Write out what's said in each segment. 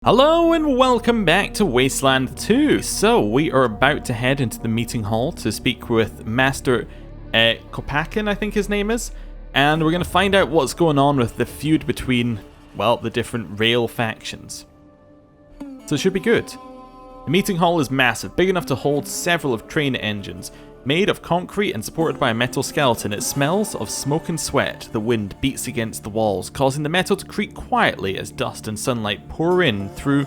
Hello and welcome back to Wasteland 2. So we are about to head into the meeting hall to speak with Master Kopakin, I think his name is, and we're going to find out what's going on with the feud between, well, the different rail factions. So it should be good. The meeting hall is massive, big enough to hold several of train engines. Made of concrete and supported by a metal skeleton, it smells of smoke and sweat. The wind beats against the walls, causing the metal to creak quietly as dust and sunlight pour in through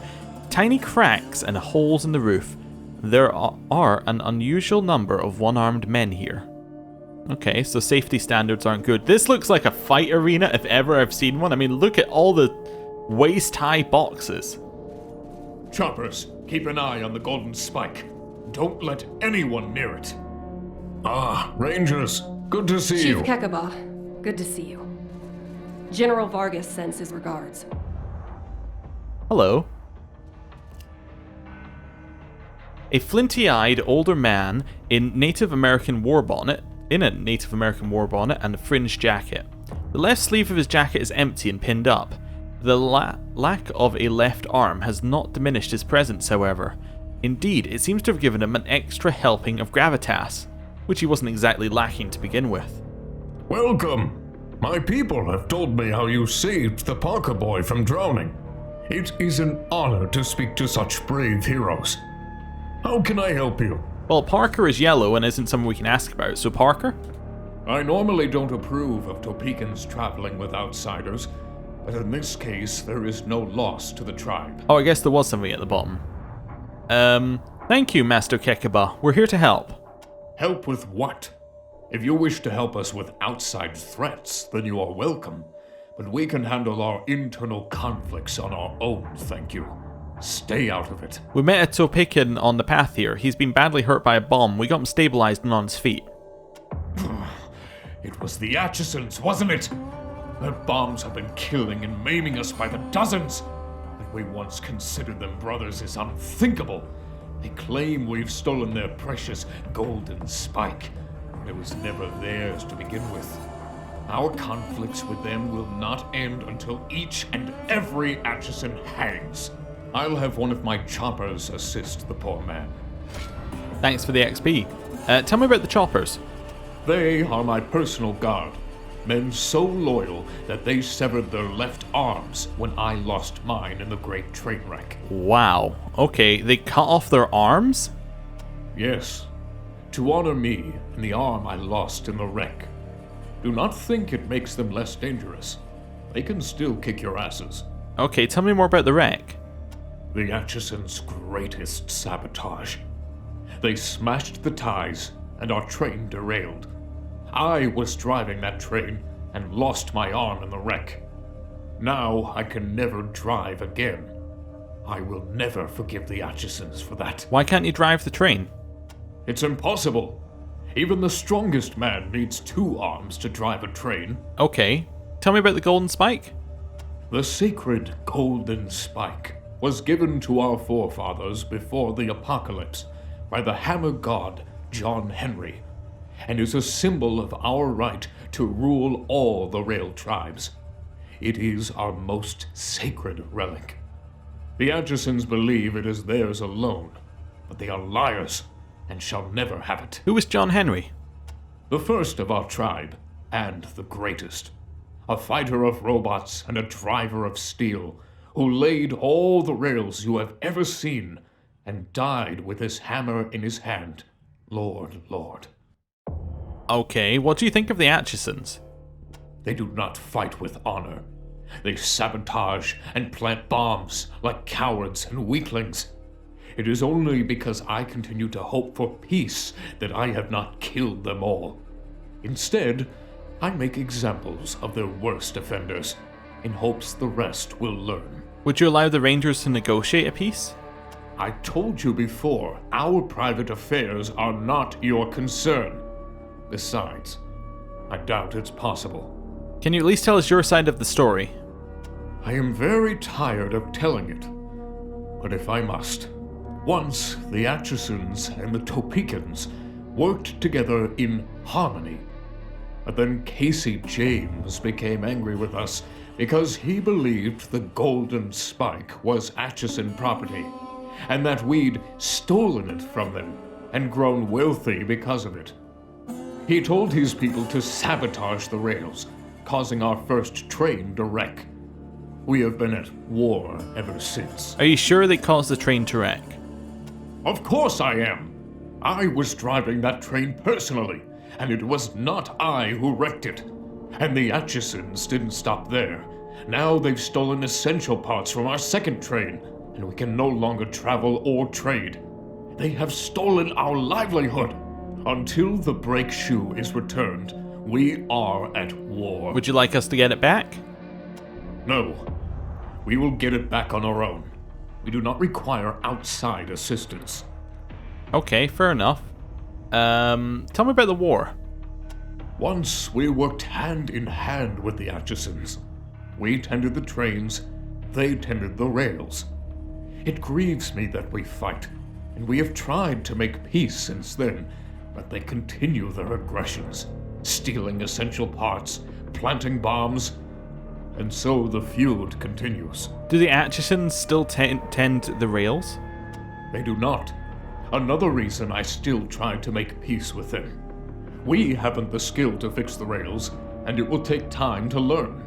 tiny cracks and holes in the roof. There are an unusual number of one-armed men here. Okay, so safety standards aren't good. This looks like a fight arena if ever I've seen one. I mean, look at all the waist-high boxes. Choppers, keep an eye on the golden spike. Don't let anyone near it. Ah, Rangers, good to see you. Chief Kekkabah, good to see you. General Vargas sends his regards. Hello. A flinty-eyed older man in a Native American war bonnet and a fringed jacket. The left sleeve of his jacket is empty and pinned up. The lack of a left arm has not diminished his presence, however. Indeed, it seems to have given him an extra helping of gravitas, which he wasn't exactly lacking to begin with. Welcome. My people have told me how you saved the Parker boy from drowning. It is an honor to speak to such brave heroes. How can I help you? Well, Parker is yellow and isn't someone we can ask about, so Parker? I normally don't approve of Topekans traveling with outsiders, but in this case, there is no loss to the tribe. Oh, I guess there was something at the bottom. Thank you, Master Kekkabah. We're here to help. Help with what? If you wish to help us with outside threats, then you are welcome. But we can handle our internal conflicts on our own, thank you. Stay out of it. We met a Topekan on the path here. He's been badly hurt by a bomb. We got him stabilized and on his feet. It was the Atchisons, wasn't it? Their bombs have been killing and maiming us by the dozens. That we once considered them brothers is unthinkable. They claim we've stolen their precious golden spike. It was never theirs to begin with. Our conflicts with them will not end until each and every Atchison hangs. I'll have one of my choppers assist the poor man. Thanks for the XP. Tell me about the choppers. They are my personal guard. Men so loyal that they severed their left arms when I lost mine in the great train wreck. Wow. Okay, they cut off their arms? Yes, to honor me and the arm I lost in the wreck. Do not think it makes them less dangerous. They can still kick your asses. Okay, tell me more about the wreck. The Atchisons' greatest sabotage. They smashed the ties and our train derailed. I was driving that train and lost my arm in the wreck. Now I can never drive again. I will never forgive the Atchisons for that. Why can't you drive the train? It's impossible. Even the strongest man needs 2 arms to drive a train. Okay, tell me about the golden spike. The sacred golden spike was given to our forefathers before the apocalypse by the hammer god John Henry, and is a symbol of our right to rule all the rail tribes. It is our most sacred relic. The Atchisons believe it is theirs alone, but they are liars and shall never have it. Who was John Henry? The first of our tribe, and the greatest. A fighter of robots and a driver of steel, who laid all the rails you have ever seen, and died with his hammer in his hand. Lord. Okay, what do you think of the Atchisons? They do not fight with honor. They sabotage and plant bombs like cowards and weaklings. It is only because I continue to hope for peace that I have not killed them all. Instead, I make examples of their worst offenders, in hopes the rest will learn. Would you allow the Rangers to negotiate a peace? I told you before, our private affairs are not your concern. Besides, I doubt it's possible. Can you at least tell us your side of the story? I am very tired of telling it, but if I must. Once, the Atchisons and the Topekans worked together in harmony, but then Casey James became angry with us because he believed the golden spike was Atchison property, and that we'd stolen it from them and grown wealthy because of it. He told his people to sabotage the rails, causing our first train to wreck. We have been at war ever since. Are you sure they caused the train to wreck? Of course I am. I was driving that train personally, and it was not I who wrecked it. And the Atchisons didn't stop there. Now they've stolen essential parts from our second train, and we can no longer travel or trade. They have stolen our livelihood. Until the brake shoe is returned, we are at war. Would you like us to get it back? No. We will get it back on our own. We do not require outside assistance. Okay, fair enough. Tell me about the war. Once we worked hand in hand with the Atchisons. We tended the trains, they tended the rails. It grieves me that we fight, and we have tried to make peace since then, but they continue their aggressions, stealing essential parts, planting bombs, and so the feud continues. Do the Atchisons still tend the rails? They do not. Another reason I still try to make peace with them. We haven't the skill to fix the rails, and it will take time to learn.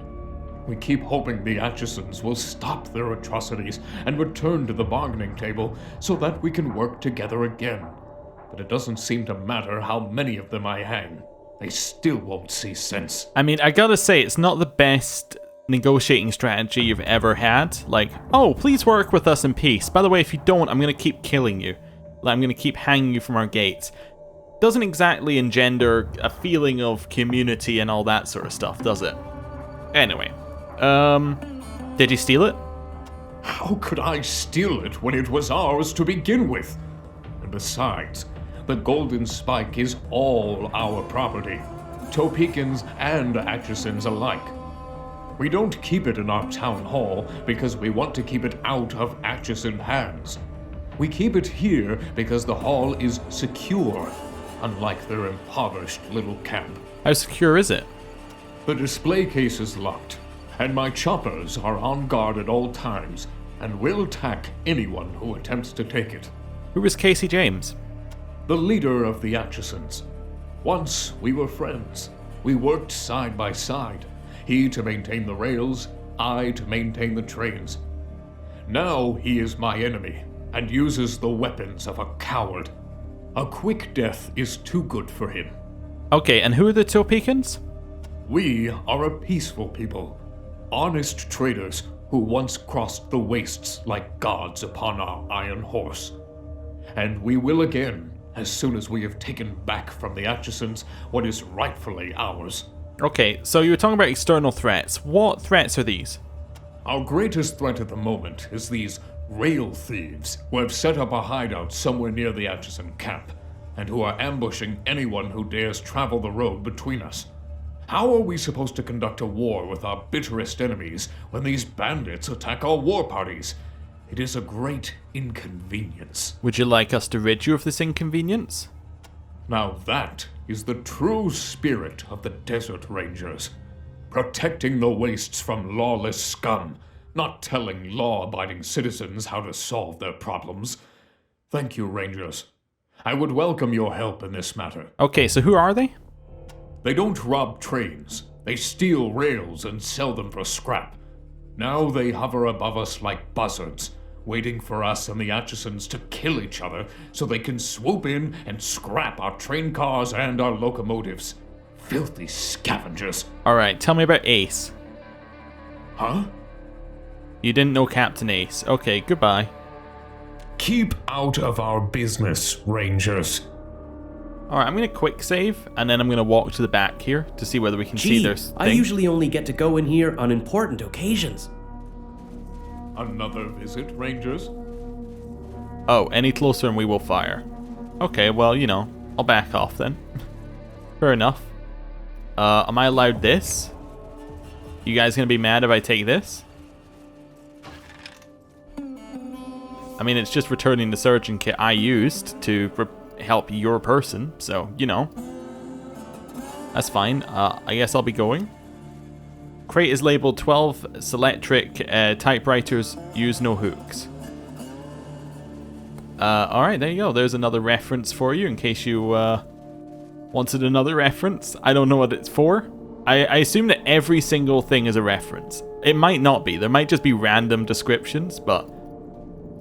We keep hoping the Atchisons will stop their atrocities and return to the bargaining table so that we can work together again. But it doesn't seem to matter how many of them I hang. They still won't see sense. I mean, I gotta say, it's not the best negotiating strategy you've ever had. Like, oh, please work with us in peace. By the way, if you don't, I'm gonna keep killing you. Like, I'm gonna keep hanging you from our gates. Doesn't exactly engender a feeling of community and all that sort of stuff, does it? Anyway, did you steal it? How could I steal it when it was ours to begin with? And besides, the golden spike is all our property, Topekans and Atchisons alike. We don't keep it in our town hall because we want to keep it out of Atchison hands. We keep it here because the hall is secure, unlike their impoverished little camp. How secure is it? The display case is locked, and my choppers are on guard at all times, and will attack anyone who attempts to take it. Who was Casey James? The leader of the Atchisons. Once we were friends. We worked side by side. He to maintain the rails, I to maintain the trains. Now he is my enemy, and uses the weapons of a coward. A quick death is too good for him. Okay, and who are the Topekans? We are a peaceful people, honest traders who once crossed the wastes like gods upon our iron horse. And we will again, as soon as we have taken back from the Atchisons what is rightfully ours. Okay, so you were talking about external threats. What threats are these? Our greatest threat at the moment is these rail thieves who have set up a hideout somewhere near the Atchison camp, and who are ambushing anyone who dares travel the road between us. How are we supposed to conduct a war with our bitterest enemies when these bandits attack our war parties? It is a great inconvenience. Would you like us to rid you of this inconvenience? Now that is the true spirit of the Desert Rangers. Protecting the wastes from lawless scum, not telling law-abiding citizens how to solve their problems. Thank you, Rangers. I would welcome your help in this matter. Okay, so who are they? They don't rob trains. They steal rails and sell them for scrap. Now they hover above us like buzzards, waiting for us and the Atchisons to kill each other so they can swoop in and scrap our train cars and our locomotives. Filthy scavengers. Alright, tell me about Ace. Huh? You didn't know Captain Ace. Okay, goodbye. Keep out of our business, Rangers. Alright, I'm going to quick save, and then I'm going to walk to the back here to see whether we can see their thing. I usually only get to go in here on important occasions. Another visit, Rangers? Oh, any closer and we will fire. Okay, well, you know, I'll back off then. Fair enough. Am I allowed this? You guys gonna be mad if I take this? I mean, it's just returning the surgeon kit I used to help your person, so, you know. That's fine. I guess I'll be going. crate is labeled 12 Selectric typewriters, use no hooks. Alright, there you go. There's another reference for you in case you wanted another reference. I don't know what it's for. I assume that every single thing is a reference. It might not be. There might just be random descriptions, but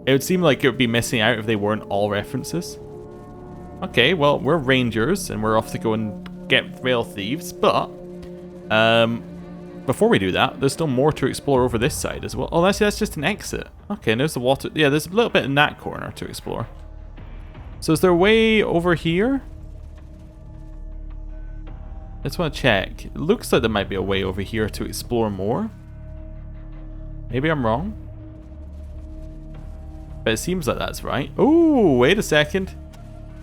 it would seem like it would be missing out if they weren't all references. Okay, well, we're rangers, and we're off to go and get rail thieves, but before we do that, there's still more to explore over this side as well. Oh, that's just an exit. Okay, and there's the water. Yeah, there's a little bit in that corner to explore. So is there a way over here? I just want to check. It looks like there might be a way over here to explore more. Maybe I'm wrong. But it seems like that's right. Oh, wait a second.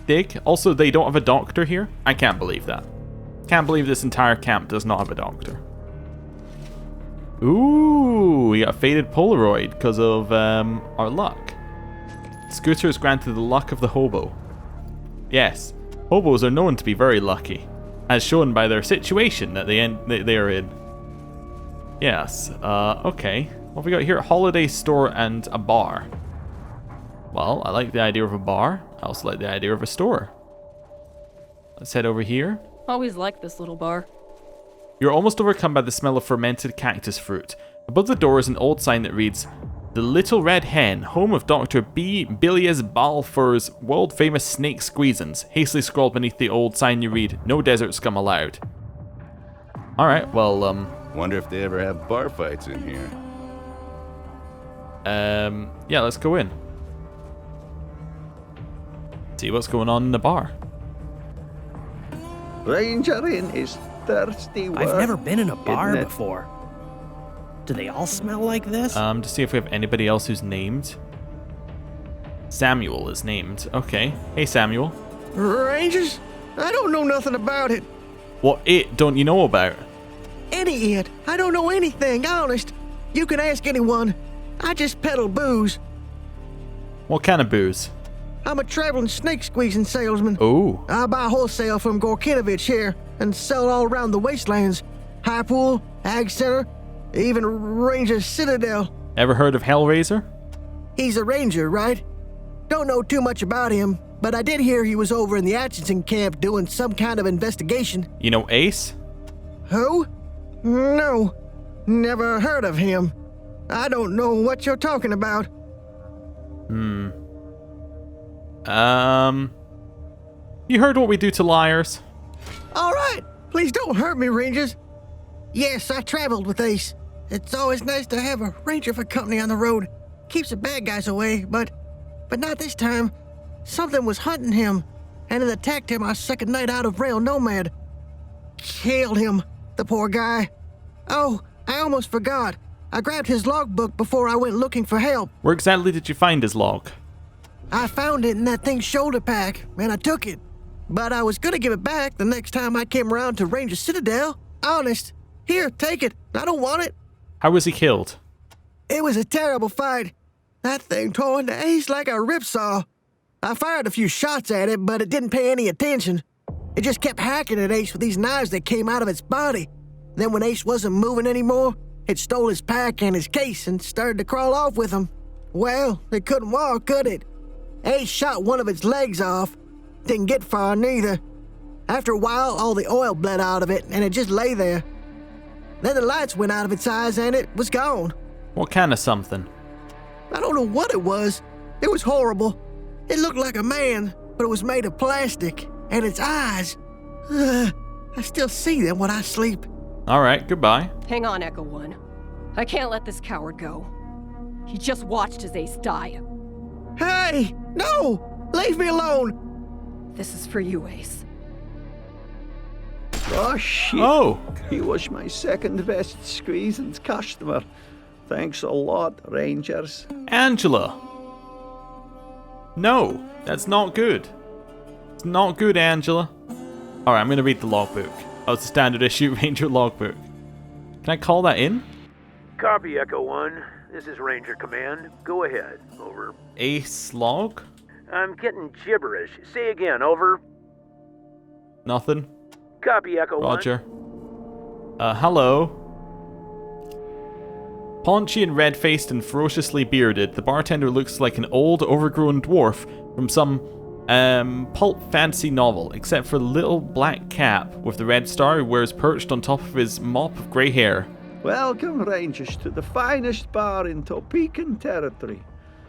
Dig. Also, they don't have a doctor here? I can't believe that. Can't believe this entire camp does not have a doctor. Ooh, we got a faded Polaroid because of our luck. Scooter is granted the luck of the hobo. Yes, hobos are known to be very lucky, as shown by their situation that they are in. Yes, okay. What have we got here? Holiday store and a bar. Well, I like the idea of a bar. I also like the idea of a store. Let's head over here. Always liked this little bar. You're almost overcome by the smell of fermented cactus fruit. Above the door is an old sign that reads, "The Little Red Hen, home of Dr. B. Bilius Balfour's world-famous snake squeezins." Hastily scrawled beneath the old sign you read, "No desert scum allowed." Alright, well, Wonder if they ever have bar fights in here. yeah, let's go in. See what's going on in the bar. Ranger in his thirsty work. I've never been in a bar isn't it? before. Do they all smell like this? To see if we have anybody else who's named. Samuel is named. Okay. Hey, Samuel. Rangers? I don't know nothing about it. What it don't you know about? Any it. I don't know anything, honest. You can ask anyone. I just peddle booze. What kind of booze? I'm a traveling snake squeezing salesman. Oh. I buy wholesale from Gorkinovich here and sell it all around the Wastelands. High Pool, Ag Center, even Ranger Citadel. Ever heard of Hellraiser? He's a ranger, right? Don't know too much about him, but I did hear he was over in the Atchison camp doing some kind of investigation. You know Ace? Who? No, never heard of him. I don't know what you're talking about. You heard what we do to liars? All right, please don't hurt me, Rangers. Yes, I traveled with Ace. It's always nice to have a ranger for company on the road. Keeps the bad guys away, but not this time. Something was hunting him, and it attacked him our second night out of Rail Nomad. Killed him, the poor guy. Oh, I almost forgot. I grabbed his logbook before I went looking for help. Where exactly did you find his log? I found it in that thing's shoulder pack, and I took it. But I was gonna give it back the next time I came around to Ranger Citadel. Honest. Here, take it. I don't want it. How was he killed? It was a terrible fight. That thing tore into Ace like a ripsaw. I fired a few shots at it, but it didn't pay any attention. It just kept hacking at Ace with these knives that came out of its body. Then when Ace wasn't moving anymore, it stole his pack and his case and started to crawl off with him. Well, it couldn't walk, could it? Ace shot one of its legs off. Didn't get far neither. After a while, all the oil bled out of it, and it just lay there. Then the lights went out of its eyes, and it was gone. What kind of something? I don't know what it was. It was horrible. It looked like a man, but it was made of plastic. And its eyes. I still see them when I sleep. Alright, goodbye. Hang on, Echo One. I can't let this coward go. He just watched his ace die. Hey! No! Leave me alone! This is for you, Ace. Oh, shit. Oh! He was my second best squeezins customer. Thanks a lot, Rangers. Angela! No, that's not good. It's not good, Angela. Alright, I'm gonna read the logbook. Oh, it's a standard issue Ranger logbook. Can I call that in? Copy, Echo One. This is Ranger Command. Go ahead. Over. Ace log? I'm getting gibberish. Say again. Over. Nothing. Copy, Echo Roger. Hello. Paunchy and red-faced and ferociously bearded, the bartender looks like an old, overgrown dwarf from some pulp fantasy novel, except for the little black cap with the red star he wears perched on top of his mop of grey hair. Welcome, Rangers, to the finest bar in Topeka territory.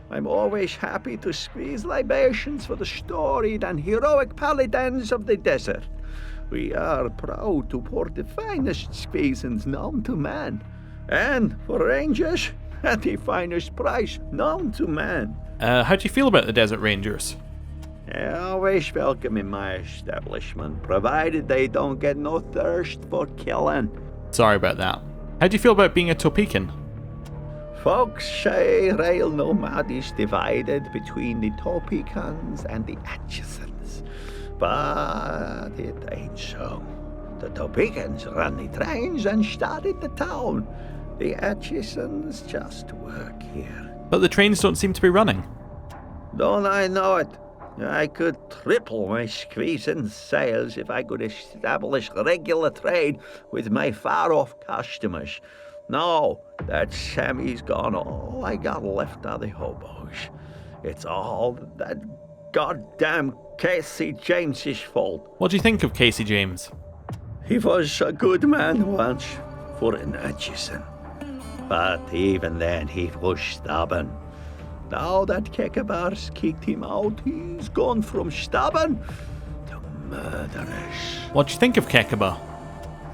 I'm always happy to squeeze libations for the storied and heroic paladins of the desert. We are proud to pour the finest squeezins known to man. And for Rangers, at the finest price known to man. How do you feel about the Desert Rangers? Always welcome in my establishment, provided they don't get no thirst for killing. Sorry about that. How do you feel about being a Topekan? Folks say rail nomad is divided between the Topekans and the Atchisons, but it ain't so. The Topekans run the trains and started the town. The Atchisons just work here. But the trains don't seem to be running. Don't I know it? I could triple my squeezing sales if I could establish regular trade with my far-off customers. No, that Sammy's gone. All I got left are the hobos. It's all that goddamn Casey James's fault. What do you think of Casey James? He was a good man once for an Atchison. But even then, he was stubborn. Now that Kekabah's kicked him out, he's gone from stubborn to murderous. What do you think of Kekabah?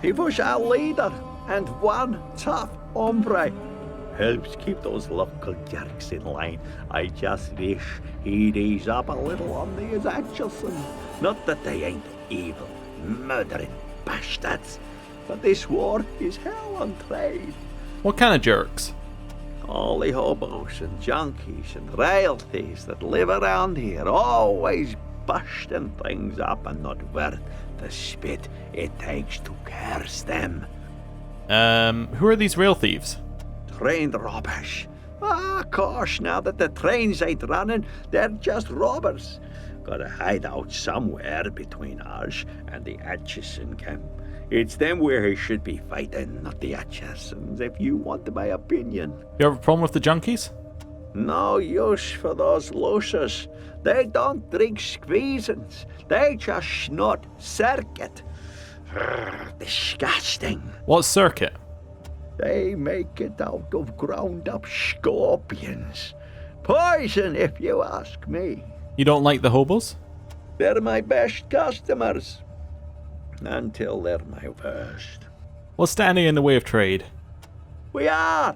He was our leader and one tough hombre. Helps keep those local jerks in line. I just wish he'd ease up a little on these Atchison. Not that they ain't evil, murdering bastards, but this war is hell on trade. What kind of jerks? All the hobos and junkies and rail thieves that live around here, always busting things up and not worth the spit it takes to curse them. Who are these rail thieves? Train robbers. Of course, now that the trains ain't running, they're just robbers. Gotta hide out somewhere between us and the Atchison camp. It's them where he should be fighting, not the Atchisons, if you want my opinion. You have a problem with the junkies? No use for those losers. They don't drink squeezins. They just snort circuit. Disgusting. What's circuit? They make it out of ground-up scorpions. Poison, if you ask me. You don't like the hobos? They're my best customers. Until they're my worst. What's standing in the way of trade? We are.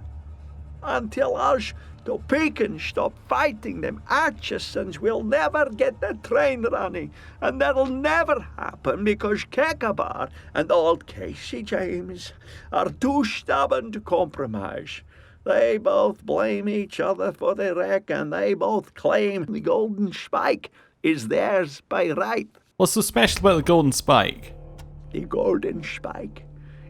Until us Topekans stop fighting them Atchisons, we'll never get the train running. And that'll never happen because Kekabah and old Casey James are too stubborn to compromise. They both blame each other for the wreck, and they both claim the golden spike is theirs by right. What's so special about the golden spike? The golden spike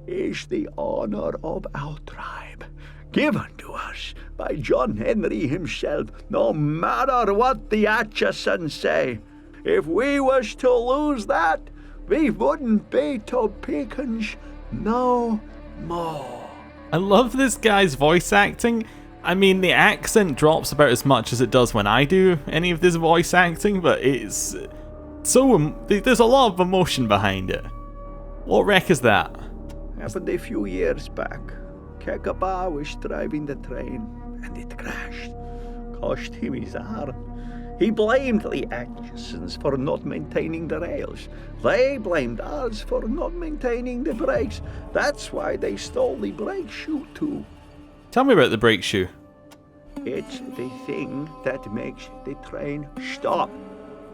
is the honor of our tribe, given to us by John Henry himself, no matter what the Atchisons say. If we was to lose that, we wouldn't be Topekans no more. I love this guy's voice acting. I mean, the accent drops about as much as it does when I do any of this voice acting, but it's so... there's a lot of emotion behind it. What wreck is that? Happened a few years back. Kekabah was driving the train and it crashed. Cost him his arm. He blamed the Atchisons for not maintaining the rails. They blamed us for not maintaining the brakes. That's why they stole the brake shoe too. Tell me about the brake shoe. It's the thing that makes the train stop.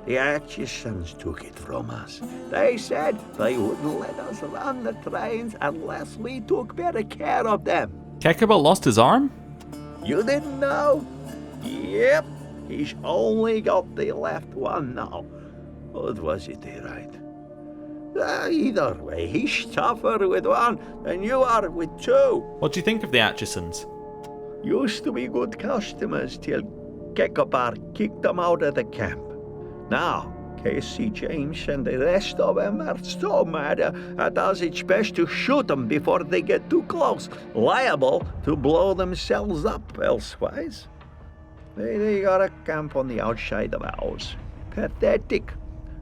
The Atchisons took it from us. They said they wouldn't let us run the trains unless we took better care of them. Kekabah lost his arm? You didn't know? Yep, he's only got the left one now. Or was it the right? Either way, he's tougher with one than you are with two. What do you think of the Atchisons? Used to be good customers till Kekabah kicked them out of the camp. Now, Casey James and the rest of them are so mad at us it's best to shoot them before they get too close, liable to blow themselves up elsewise. They got a camp on the outside of ours. Pathetic.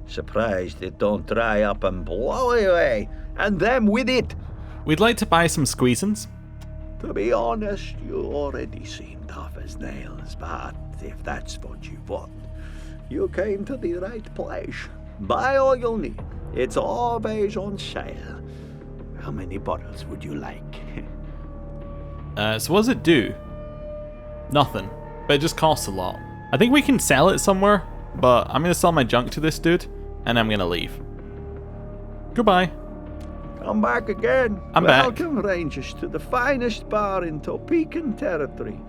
Surprised it don't dry up and blow away, and them with it. We'd like to buy some squeezins. To be honest, you already seem tough as nails, but if that's what you want, you came to the right place. Buy all you'll need. It's always on sale. How many bottles would you like? So what does it do? Nothing. But it just costs a lot. I think we can sell it somewhere, but I'm going to sell my junk to this dude, and I'm going to leave. Goodbye. Come back again. I'm back. Welcome, Rangers, to the finest bar in Topeka territory.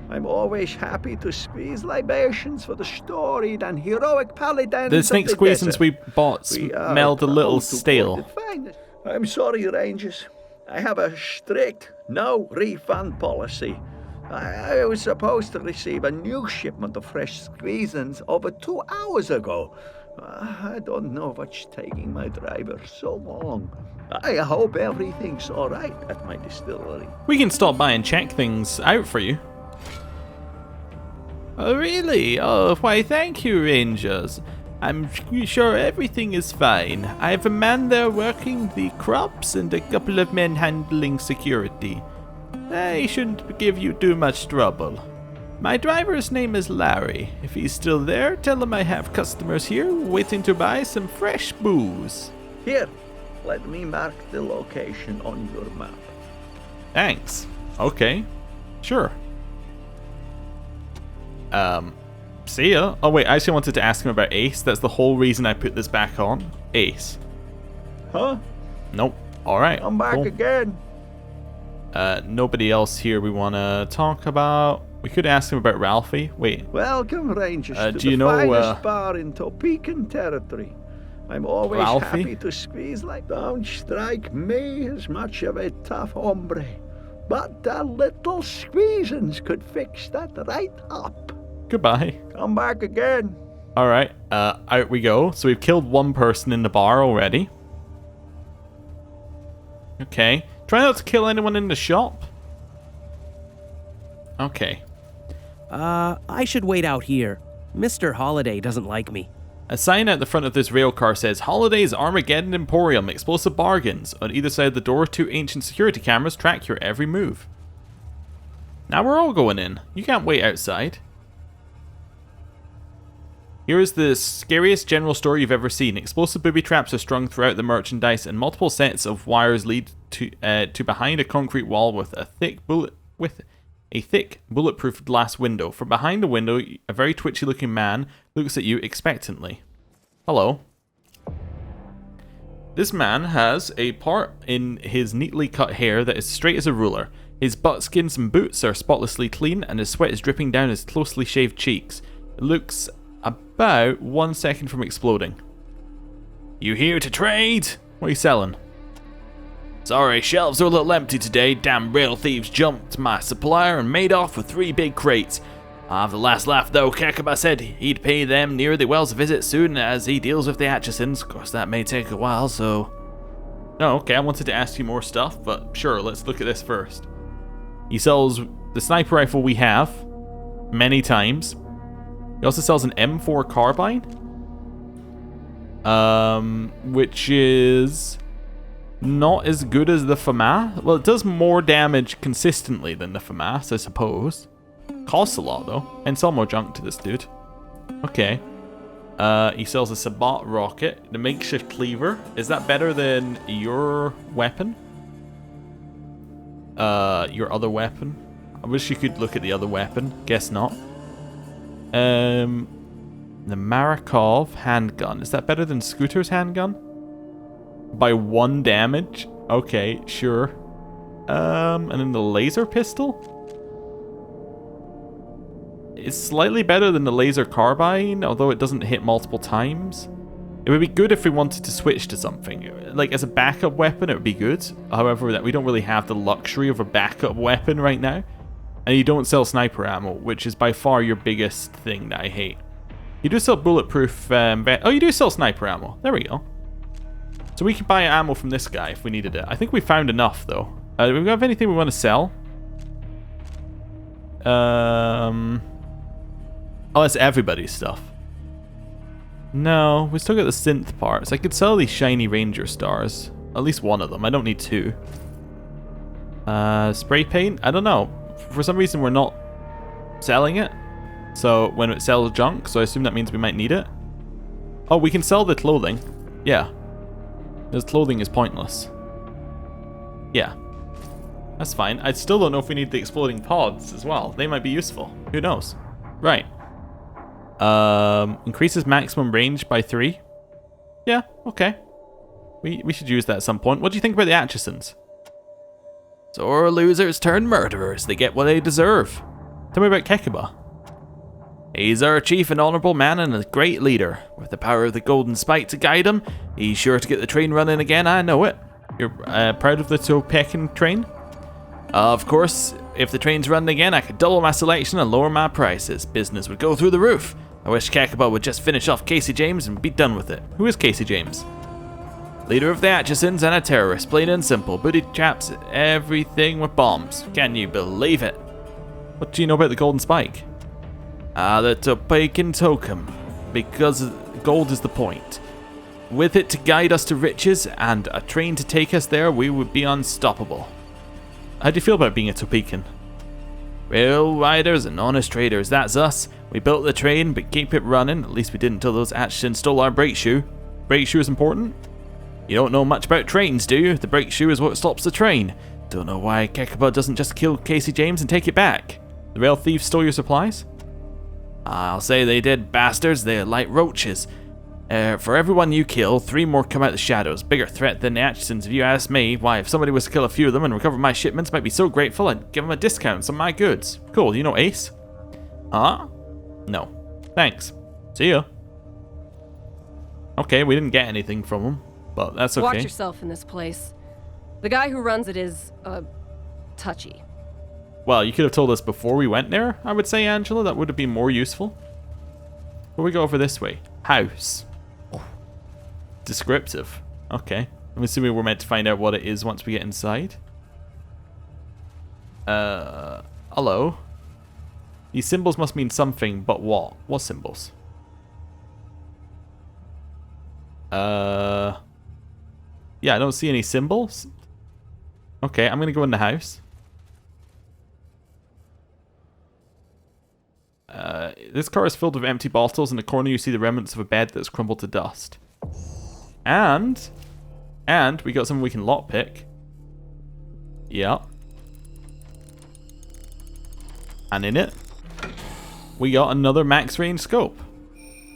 I'm always happy to squeeze libations for the storied and heroic paladins. The snake of the squeezins desert. we bought smelled a little proud to stale. pour the finest. I'm sorry, Rangers. I have a strict no refund policy. I was supposed to receive a new shipment of fresh squeezins over 2 hours ago. I don't know what's taking my driver so long. I hope everything's all right at my distillery. We can stop by and check things out for you. Oh, really? Oh, why, thank you, Rangers. I'm sure everything is fine. I have a man there working the crops and a couple of men handling security. I shouldn't give you too much trouble. My driver's name is Larry. If he's still there, tell him I have customers here waiting to buy some fresh booze. Here, let me mark the location on your map. Thanks. Okay. Sure. See ya. Oh wait, I actually wanted to ask him about Ace. That's the whole reason I put this back on. Ace. Huh? Nope. Alright. Come back cool. again. Nobody else here we want to talk about. We could ask him about Ralphie. Wait. Welcome, Rangers, to do you the know, finest bar in Topeka territory. I'm always Ralphie? happy to squeeze like. Don't strike me as much of a tough hombre, but the little squeezins could fix that right up. Goodbye. Come back again. Alright, out we go. So we've killed one person in the bar already. Okay. Try not to kill anyone in the shop. Okay. I should wait out here. Mr. Holiday doesn't like me. A sign out the front of this rail car says, Holiday's Armageddon Emporium, explosive bargains. On either side of the door, 2 ancient security cameras track your every move. Now we're all going in. You can't wait outside. Here is the scariest general store you've ever seen. Explosive booby traps are strung throughout the merchandise, and multiple sets of wires lead to behind a concrete wall with a thick bulletproof glass window. From behind the window, a very twitchy-looking man looks at you expectantly. Hello. This man has a part in his neatly cut hair that is straight as a ruler. His buttskins and boots are spotlessly clean, and his sweat is dripping down his closely shaved cheeks. It looks about 1 second from exploding. You here to trade? What are you selling? Sorry, shelves are a little empty today. Damn rail thieves jumped my supplier and made off with 3 big crates. I'll have the last laugh though. Kekabah said he'd pay them near the wells a visit soon as he deals with the Atchisons. Of course, that may take a while, so... Oh, okay, I wanted to ask you more stuff, but sure, let's look at this first. He sells the sniper rifle we have many times. He also sells an M4 carbine, which is not as good as the FAMAS. Well, it does more damage consistently than the FAMAS, I suppose. Costs a lot though, and sell more junk to this dude. Okay. He sells a Sabat rocket, the makeshift cleaver. Is that better than your weapon? Your other weapon? I wish you could look at the other weapon. Guess not. The Marakov handgun. Is that better than Scooter's handgun? By 1 damage? Okay, sure. And then the laser pistol? It's slightly better than the laser carbine, although it doesn't hit multiple times. It would be good if we wanted to switch to something. Like, as a backup weapon, it would be good. However, that we don't really have the luxury of a backup weapon right now. And you don't sell sniper ammo, which is by far your biggest thing that I hate. You do sell bulletproof, oh, you do sell sniper ammo. There we go. So we can buy ammo from this guy if we needed it. I think we found enough, though. Do we have anything we want to sell? Oh, that's everybody's stuff. No, we still got the synth parts. I could sell these shiny ranger stars. At least one of them. I don't need two. Spray paint? I don't know. For some reason, we're not selling it. So when it sells junk, so I assume that means we might need it. Oh, we can sell the clothing. Yeah. This clothing is pointless. Yeah. That's fine. I still don't know if we need the exploding pods as well. They might be useful. Who knows? Right. Increases maximum range by 3. Yeah, okay. We should use that at some point. What do you think about the Atchisons? Sore losers turn murderers. They get what they deserve. Tell me about Kekkabah. He's our chief and honourable man and a great leader. With the power of the golden spike to guide him, he's sure to get the train running again, I know it. You're proud of the Topekin train? Of course, if the train's running again, I could double my selection and lower my prices. Business would go through the roof. I wish Kekabah would just finish off Casey James and be done with it. Who is Casey James? Leader of the Atchisons and a terrorist, plain and simple. Booty traps everything with bombs. Can you believe it? What do you know about the golden spike? The Topekin token, because gold is the point. With it to guide us to riches and a train to take us there, we would be unstoppable. How do you feel about being a Topekin? Rail riders and honest traders, that's us. We built the train, but keep it running. At least we didn't until those Atchisons stole our brake shoe. Brake shoe is important? You don't know much about trains, do you? The brake shoe is what stops the train. Don't know why Kekabah doesn't just kill Casey James and take it back. The rail thieves stole your supplies? I'll say they did, bastards. They're like roaches. For everyone you kill, 3 more come out the shadows. Bigger threat than the Atchisons, if you ask me. Why, if somebody was to kill a few of them and recover my shipments, might be so grateful I'd give them a discount on my goods. Cool, you know Ace? Huh? No. Thanks. See ya. Okay, we didn't get anything from him, but that's okay. Watch yourself in this place. The guy who runs it is, touchy. Well, you could have told us before we went there, I would say, Angela. That would have been more useful. But we go over this way. House. Descriptive. Okay. I'm assuming we're meant to find out what it is once we get inside. Hello. These symbols must mean something, but what? What symbols? Yeah, I don't see any symbols. Okay, I'm gonna go in the house. This car is filled with empty bottles. In the corner you see the remnants of a bed that's crumbled to dust. And we got something we can lockpick. Yeah. And in it, we got another max range scope.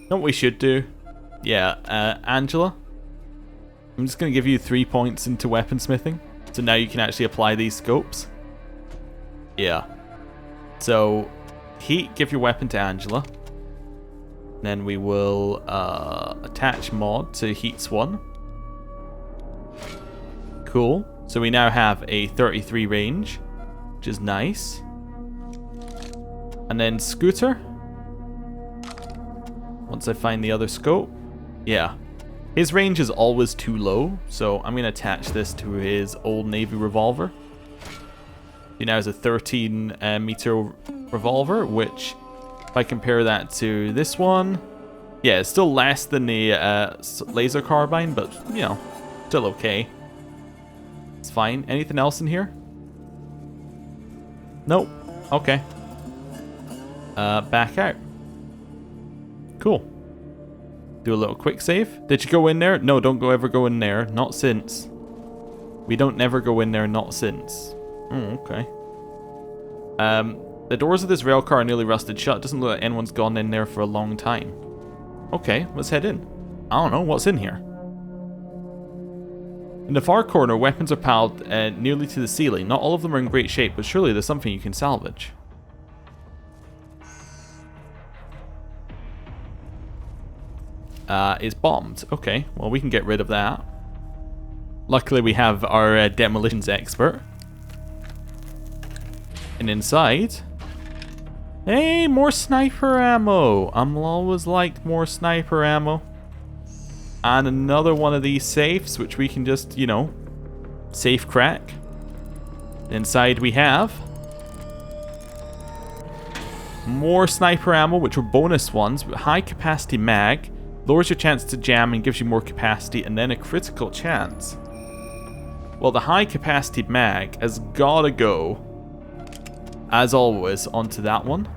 Know what we should do? Yeah, Angela, I'm just going to give you 3 points into weaponsmithing. So now you can actually apply these scopes. Yeah. So, heat, give your weapon to Angela. Then we will attach mod to heat's one. Cool. So we now have a 33 range, which is nice. And then Scooter. Once I find the other scope. Yeah. His range is always too low, so I'm going to attach this to his old Navy revolver. He now has a 13 meter revolver, which, if I compare that to this one, yeah, it's still less than the laser carbine, but, you know, still okay. It's fine. Anything else in here? Nope. Okay. Back out. Cool. Do a little quick save. Did you go in there? No, don't ever go in there. Not since. We don't never go in there, not since. Oh, okay. The doors of this rail car are nearly rusted shut. Doesn't look like anyone's gone in there for a long time. Okay, let's head in. I don't know, what's in here? In the far corner, weapons are piled nearly to the ceiling. Not all of them are in great shape, but surely there's something you can salvage. Is bombed. Okay, well we can get rid of that. Luckily we have our demolitions expert. And inside, Hey, more sniper ammo. I'm always like more sniper ammo. And another one of these safes, which we can just, you know, safe crack. Inside we have more sniper ammo, which are bonus ones. High capacity mag. Lowers your chance to jam and gives you more capacity, and then a critical chance. Well, the high capacity mag has gotta go, as always, onto that one.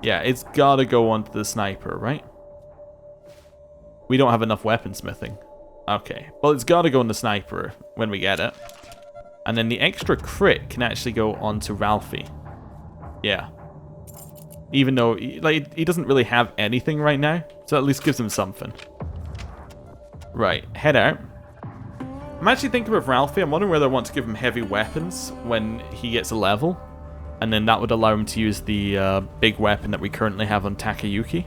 Yeah, it's gotta go onto the sniper, right? We don't have enough weaponsmithing. Okay, well, it's gotta go on the sniper when we get it. And then the extra crit can actually go onto Ralphie. Yeah. Even though he doesn't really have anything right now, so at least gives him something. Right, head out. I'm actually thinking of Ralphie. I'm wondering whether I want to give him heavy weapons when he gets a level. And then that would allow him to use the big weapon that we currently have on Takayuki.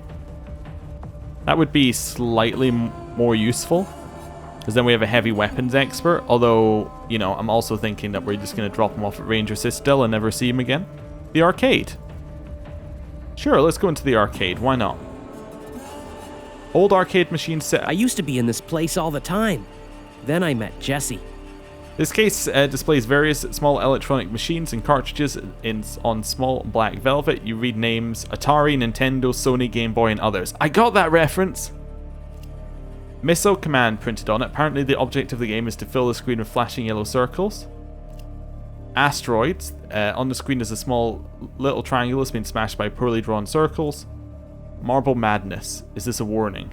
That would be slightly more useful, because then we have a heavy weapons expert. Although, you know, I'm also thinking that we're just going to drop him off at Ranger Citadel and never see him again. The arcade. Sure, let's go into the arcade. Why not? Old arcade machine set. I used to be in this place all the time. Then I met Jesse. This case displays various small electronic machines and cartridges on small black velvet. You read names: Atari, Nintendo, Sony, Game Boy, and others. I got that reference! Missile command printed on it. Apparently the object of the game is to fill the screen with flashing yellow circles. Asteroids. On the screen is a small little triangle that's been smashed by poorly drawn circles. Marble Madness. Is this a warning?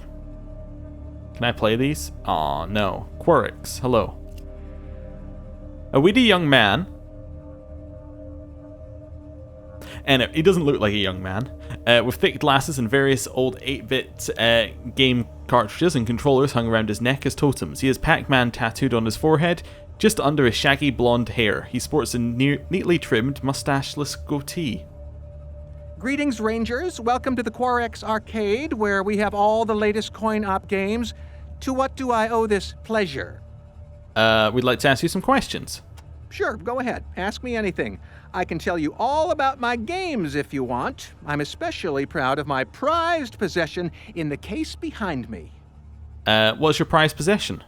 Can I play these? Aw, no. Quirix. Hello. A weedy young man. And he doesn't look like a young man. With thick glasses and various old 8-bit game cartridges and controllers hung around his neck as totems. He has Pac-Man tattooed on his forehead, just under his shaggy blonde hair. He sports a neatly trimmed, mustacheless goatee. Greetings, Rangers. Welcome to the Quirix Arcade, where we have all the latest coin-op games. To what do I owe this pleasure? We'd like to ask you some questions. Sure, go ahead. Ask me anything. I can tell you all about my games if you want. I'm especially proud of my prized possession in the case behind me. What's your prized possession?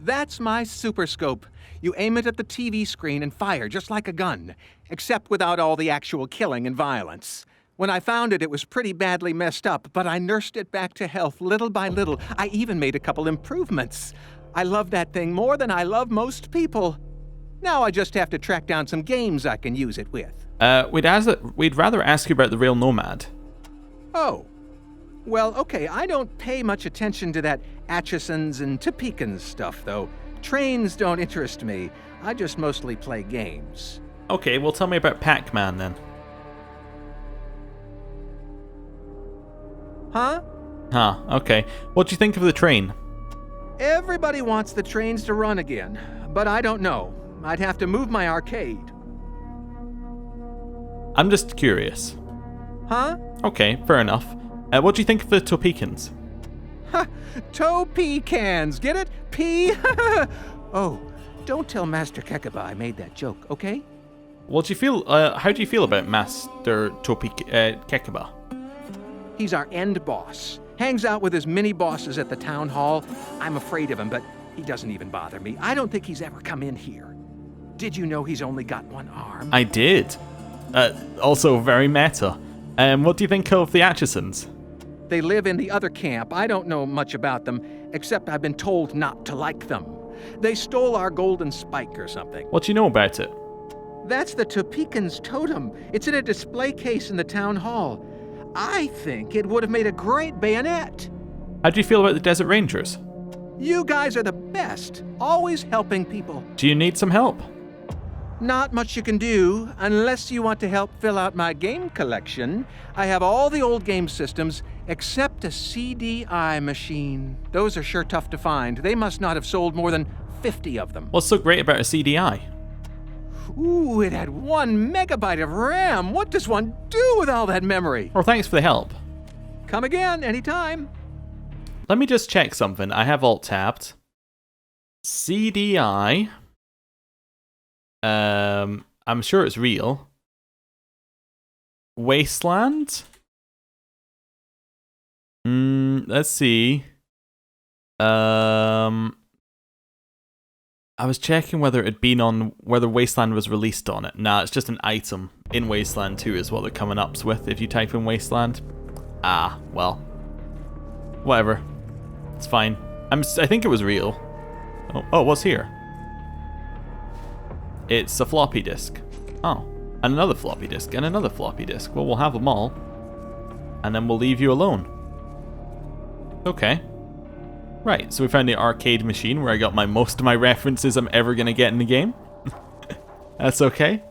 That's my Super Scope. You aim it at the TV screen and fire just like a gun, except without all the actual killing and violence. When I found it, it was pretty badly messed up, but I nursed it back to health little by little. I even made a couple improvements. I love that thing more than I love most people. Now I just have to track down some games I can use it with. We'd rather ask you about the Rail Nomad. Oh. Well, okay, I don't pay much attention to that Atchison's and Topekans stuff, though. Trains don't interest me. I just mostly play games. Okay, well tell me about Pac-Man then. Huh? Huh, okay. What do you think of the train? Everybody wants the trains to run again, but I don't know. I'd have to move my arcade. I'm just curious. Huh? Okay, fair enough. What do you think of the Topekans? Ha! Toe-pecans, get it? P? Oh, don't tell Master Kekkabah I made that joke, okay? What do you feel, how do you feel about Master Kekkabah? He's our end boss. Hangs out with his mini-bosses at the town hall. I'm afraid of him, but he doesn't even bother me. I don't think he's ever come in here. Did you know he's only got one arm? I did. Also very meta. What do you think of the Atchisons? They live in the other camp. I don't know much about them, except I've been told not to like them. They stole our golden spike or something. What do you know about it? That's the Topekans totem. It's in a display case in the town hall. I think it would have made a great bayonet. How do you feel about the Desert Rangers? You guys are the best, always helping people. Do you need some help? Not much you can do, unless you want to help fill out my game collection. I have all the old game systems, except a CDI machine. Those are sure tough to find. They must not have sold more than 50 of them. What's so great about a CDI? Ooh, it had 1 megabyte of RAM. What does one do with all that memory? Well, thanks for the help. Come again, anytime. Let me just check something. I have alt-tabbed. CDI. I'm sure it's real. Wasteland? Let's see. I was checking whether it'd been on, whether Wasteland was released on it. Nah, it's just an item in Wasteland 2 is what they're coming up with if you type in Wasteland. Ah, well. Whatever. It's fine. I think it was real. Oh, what's here? It's a floppy disk. Oh, and another floppy disk, and another floppy disk. Well, we'll have them all. And then we'll leave you alone. Okay. Right, so we found the arcade machine where I got most of my references I'm ever gonna get in the game. That's okay.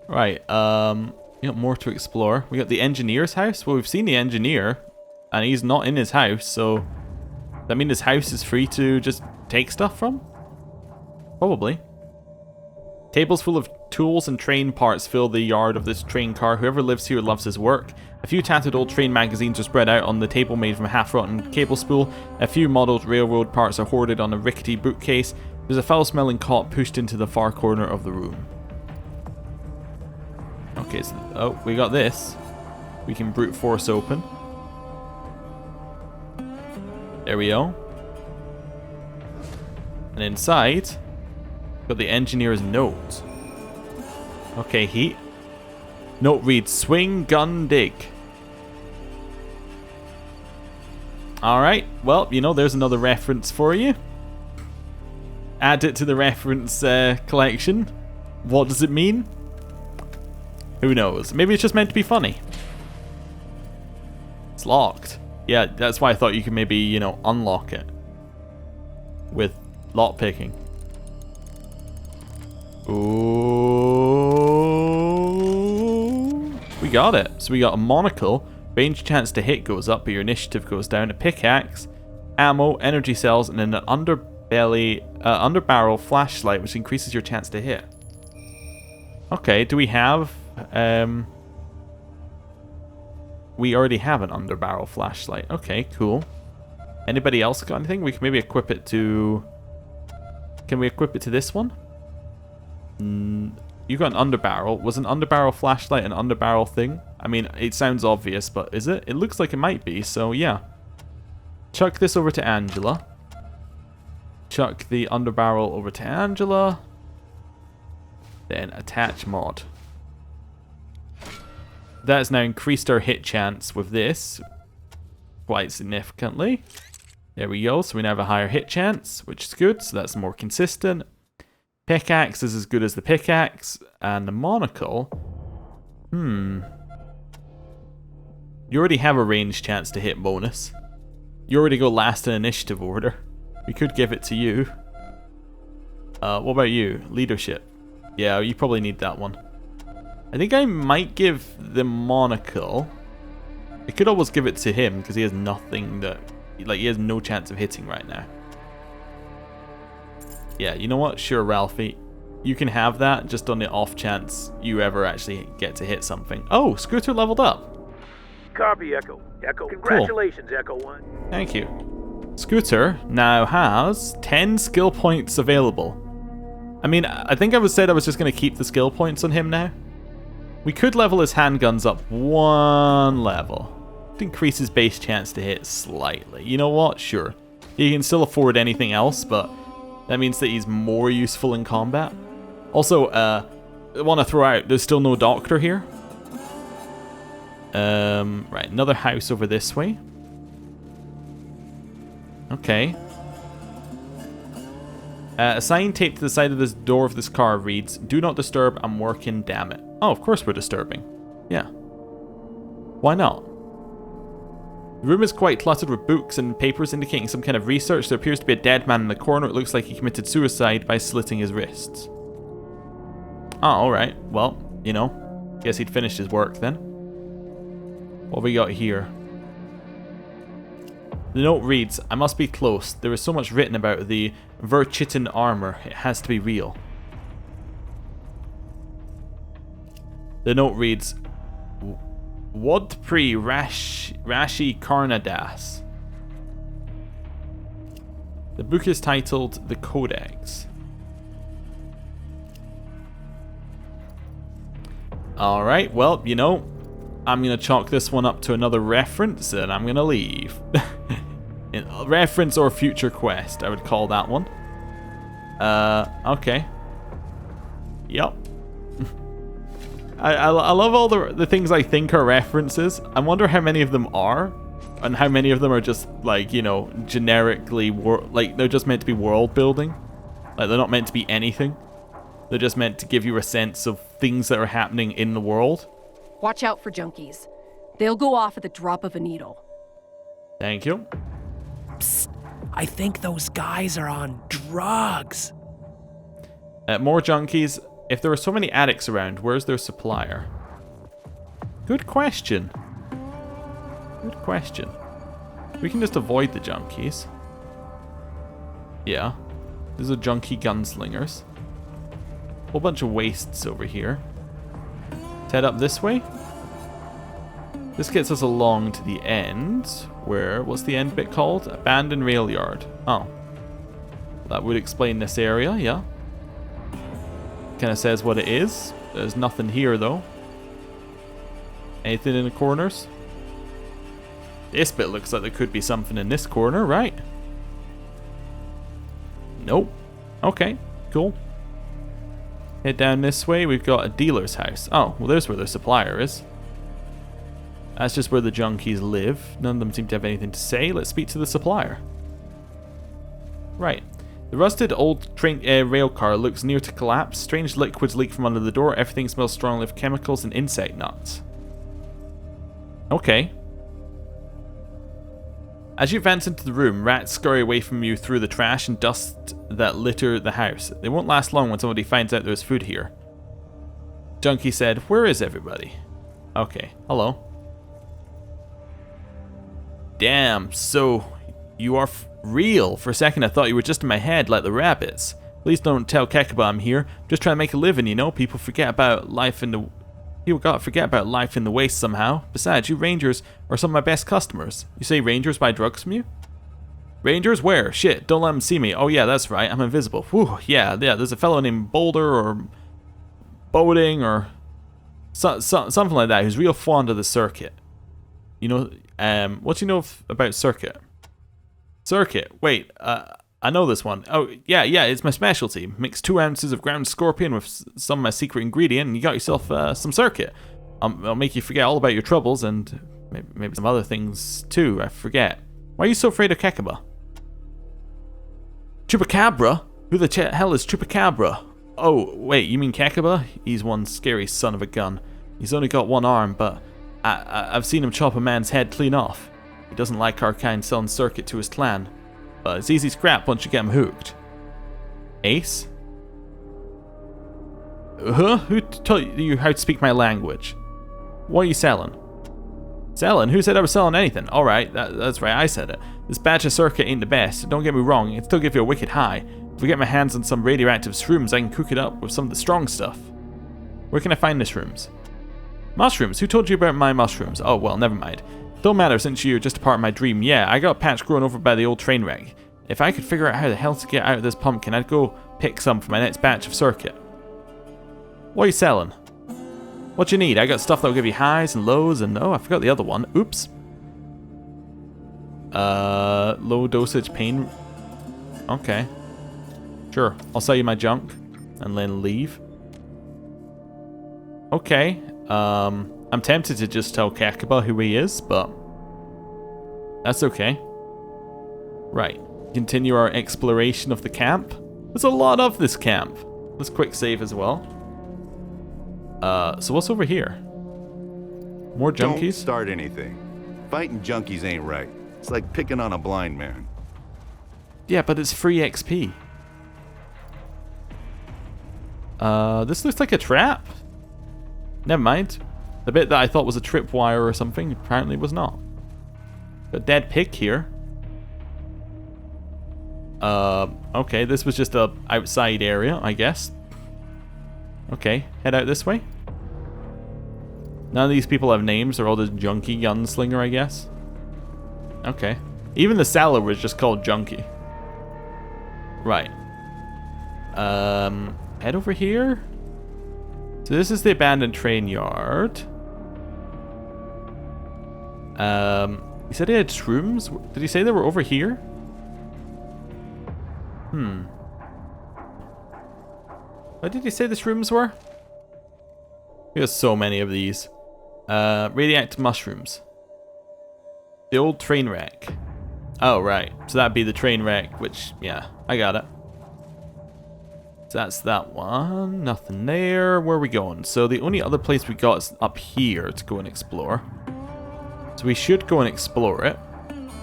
Right, we got more to explore. We got the engineer's house. Well, we've seen the engineer, and he's not in his house, so does that mean his house is free to just take stuff from? Probably. Tables full of tools and train parts fill the yard of this train car. Whoever lives here loves his work. A few tattered old train magazines are spread out on the table made from a half-rotten cable spool. A few modelled railroad parts are hoarded on a rickety bookcase. There's a foul-smelling cot pushed into the far corner of the room. Okay, so, oh, we got this. We can brute force open. There we go. And inside, got the engineer's note. Okay, heat. Note reads, swing, gun, dig. Alright, well, you know, there's another reference for you. Add it to the reference collection. What does it mean? Who knows? Maybe it's just meant to be funny. It's locked. Yeah, that's why I thought you could maybe, you know, unlock it with lockpicking. Ooh. We got it. So we got a monocle. Range chance to hit goes up, but your initiative goes down. A pickaxe, ammo, energy cells, and then an underbarrel flashlight, which increases your chance to hit. Okay, do we have... we already have an underbarrel flashlight. Okay, cool. Anybody else got anything? We can maybe equip it to... Can we equip it to this one? You got an underbarrel. Was an underbarrel flashlight an underbarrel thing? I mean, it sounds obvious, but is it? It looks like it might be, so yeah. Chuck this over to Angela. Chuck the underbarrel over to Angela. Then attach mod. That has now increased our hit chance with this quite significantly. There we go, so we now have a higher hit chance, which is good, so that's more consistent. Pickaxe is as good as the pickaxe, and the monocle. You already have a range chance to hit bonus. You already go last in initiative order. We could give it to you. What about you? Leadership. Yeah, you probably need that one. I think I might give the monocle. I could always give it to him because he has nothing that, like, he has no chance of hitting right now. Yeah, you know what? Sure, Ralphie. You can have that just on the off chance you ever actually get to hit something. Oh, Scooter leveled up. Copy, Echo. Echo. Congratulations, cool. Echo 1. Thank you. Scooter now has 10 skill points available. I mean, I think I said I was just going to keep the skill points on him now. We could level his handguns up 1 level. It increases his base chance to hit slightly. You know what? Sure. He can still afford anything else, but that means that he's more useful in combat. Also, I want to throw out, there's still no doctor here. Right, another house over this way. Okay. A sign taped to the side of this door of this car reads, "Do not disturb, I'm working, damn it." Oh, of course we're disturbing. Yeah. Why not? The room is quite cluttered with books and papers indicating some kind of research. There appears to be a dead man in the corner. It looks like he committed suicide by slitting his wrists. Oh, alright. Well, you know, guess he'd finished his work then. What have we got here? The note reads, "I must be close. There is so much written about the Verchitan armor. It has to be real." The note reads, "Wodpri Rashi Karnadas." The book is titled The Codex. Alright, well, you know, I'm going to chalk this one up to another reference, and I'm going to leave. Reference or future quest, I would call that one. Okay. Yep. I love all the things I think are references. I wonder how many of them are, and how many of them are just, like, you know, generically, like, they're just meant to be world building. Like, they're not meant to be anything. They're just meant to give you a sense of things that are happening in the world. Watch out for junkies. They'll go off at the drop of a needle. Thank you. Psst, I think those guys are on drugs. More junkies. If there are so many addicts around, where's their supplier? Good question. Good question. We can just avoid the junkies. Yeah. These are junkie gunslingers. Whole bunch of wastes over here. Let's head up this way. This gets us along to the end. Where, what's the end bit called? Abandoned rail yard. Oh. That would explain this area, yeah. Kind of says what it is. There's nothing here though. Anything in the corners? This bit looks like there could be something in this corner, right? Nope. Okay, cool. Head down this way, we've got a dealer's house. Oh, well there's where their supplier is. That's just where the junkies live. None of them seem to have anything to say. Let's speak to the supplier. Right. The rusted old train rail car looks near to collapse. Strange liquids leak from under the door. Everything smells strongly of chemicals and insect nuts. Okay. As you advance into the room, rats scurry away from you through the trash and dust that litter the house. They won't last long when somebody finds out there's food here. Junkie said, "Where is everybody?" Okay, hello. Damn, so you are real. For a second I thought you were just in my head like the rabbits. Please don't tell Kekabah I'm here. I'm just trying to make a living, you know. People forget about life in the... People gotta forget about life in the waste somehow. Besides, you rangers are some of my best customers. You say rangers buy drugs from you? Rangers? Where? Shit, don't let them see me. Oh yeah, that's right, I'm invisible. Whew, yeah, there's a fellow named Boulder or Boating or something like that who's real fond of the circuit. You know, what do you know about circuit? Circuit. Wait, I know this one. Oh, yeah, it's my specialty. Mix 2 ounces of ground scorpion with some of my secret ingredient and you got yourself some circuit. I'll make you forget all about your troubles and maybe some other things too, I forget. Why are you so afraid of Kekabah? Chupacabra? Who the hell is Chupacabra? Oh, wait, you mean Kekabah? He's one scary son of a gun. He's only got one arm, but I've seen him chop a man's head clean off. He doesn't like our kind selling circuit to his clan. But it's easy scrap once you get him hooked. Ace? Huh? Who told you how to speak my language? What are you selling? Selling? Who said I was selling anything? Alright, that's right, I said it. This batch of circuit ain't the best. Don't get me wrong, it still give you a wicked high. If we get my hands on some radioactive shrooms, I can cook it up with some of the strong stuff. Where can I find the shrooms? Mushrooms? Who told you about my mushrooms? Oh, well, never mind. Don't matter since you're just a part of my dream. Yeah, I got a patch growing over by the old train wreck. If I could figure out how the hell to get out of this pumpkin, I'd go pick some for my next batch of circuit. What are you selling? What you need? I got stuff that'll give you highs and lows and... Oh, I forgot the other one. Oops. Low dosage pain... Okay. Sure, I'll sell you my junk and then leave. Okay. I'm tempted to just tell Kekabah who he is, but that's okay. Right. Continue our exploration of the camp. There's a lot of this camp. Let's quick save as well. So what's over here? More junkies? Don't start anything. Fighting junkies ain't right. It's like picking on a blind man. Yeah, but it's free XP. This looks like a trap. Never mind. The bit that I thought was a tripwire or something apparently was not. Got a dead pig here. Okay, this was just a outside area, I guess. Okay, head out this way. None of these people have names, they're all just Junkie Gunslinger, I guess. Okay. Even the seller was just called Junkie. Right. Head over here. So this is the abandoned train yard. He said he had shrooms? Did he say they were over here? What did he say the shrooms were? We have so many of these. Radioactive mushrooms. The old train wreck. Oh, right. So that'd be the train wreck, which, yeah, I got it. So that's that one. Nothing there. Where are we going? So the only other place we got is up here to go and explore. So we should go and explore it.